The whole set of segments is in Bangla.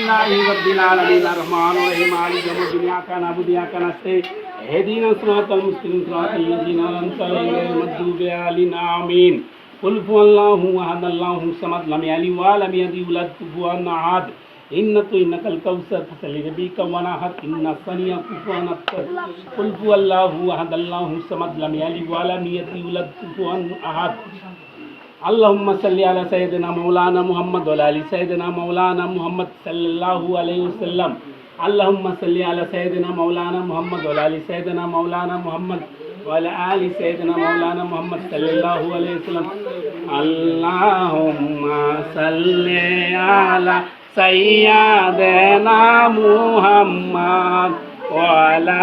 আলহামদুলিল্লাহি রাব্বিল আলামিন আর-রহমানির রহিম মালিকি ইয়াউমিদ্দিন ইয়াকা না'বুদু ওয়া ইয়াকা নাস্তাঈন ইহদিনাস সিরাতাল মুস্তাকিম সিরাতাল লাযীনা আন'আমতা আলাইহিম গায়রিল মাগদুবি আলাইহিম আমিন কুল হুয়াল্লাহু আহাদ আল্লাহুস সামাদ লাম ইয়ালিদ ওয়া লাম ইউলাদ ওয়া লাম ইয়াকুল লাহু কুফুওয়ান আহাদ ইন্নাকাল কাউসার ফাসালি রাব্বিকা ওয়ানহার ইন্না শানিআকা হুয়াল আবতার কুল হুয়াল্লাহু আহাদ আল্লাহুস সামাদ লাম ইয়ালিদ ওয়া লাম ইউলাদ ওয়া লাম ইয়াকুল লাহু কুফুওয়ান আহাদ اللهم صل على سيدنا مولانا محمد وعلى ال سيدنا مولانا محمد صلى الله عليه وسلم اللهم صل على سيدنا مولانا محمد وعلى ال سيدنا مولانا محمد وعلى ال سيدنا مولانا محمد صلى الله عليه وسلم اللهم صل على سيدنا محمد وعلى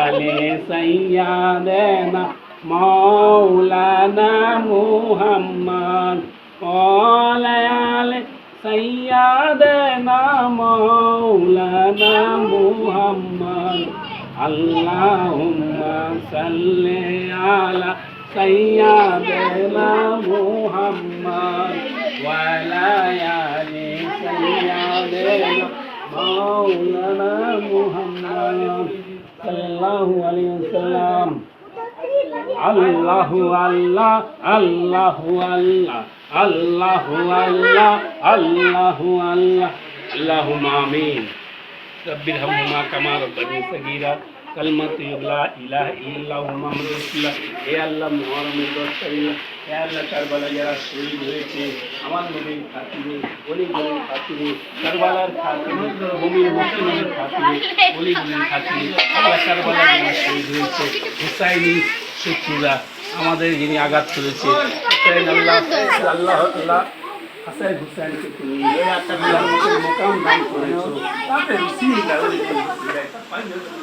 ال سيدنا مولانا محمد وعلى آل سيدنا مولانا محمد اللهم صل على سيدنا محمد وعلى آل سيدنا مولانا محمد صلى الله عليه وسلم আল্লাহু আল্লাহ আল্লাহু আল্লাহ আল্লাহু আল্লাহ আল্লাহু আল্লাহ আল্লাহুম্মা আমিন রব্বির হামহুমা কামা রাব্বানি সগীরা কালমাতু লা ইলাহা ইল্লাল্লাহু মুহাম্মাদুর রাসূলুল্লাহ হে আল্লাহ মুহররমের 10 তারিখ হে আল্লাহ কারবালা যারা শহীদ হয়েছে আমার নবীর খাতিরে ওলি গলির খাতিরে কারবালার খাতিরে মুমিন মুসলিমের খাতিরে ওলি গলির খাতিরে আল্লাহ কারবালা যারা শহীদ হয়েছে হুসাইনি শত্রুরা আমাদের যিনি আঘাত করেছে আল্লাহ আল্লাহ আল্লাহ হাসান হুসাইনকে তুমি আল্লাহর মোকাম দান করেছো তাতে সিলা ওলি গলির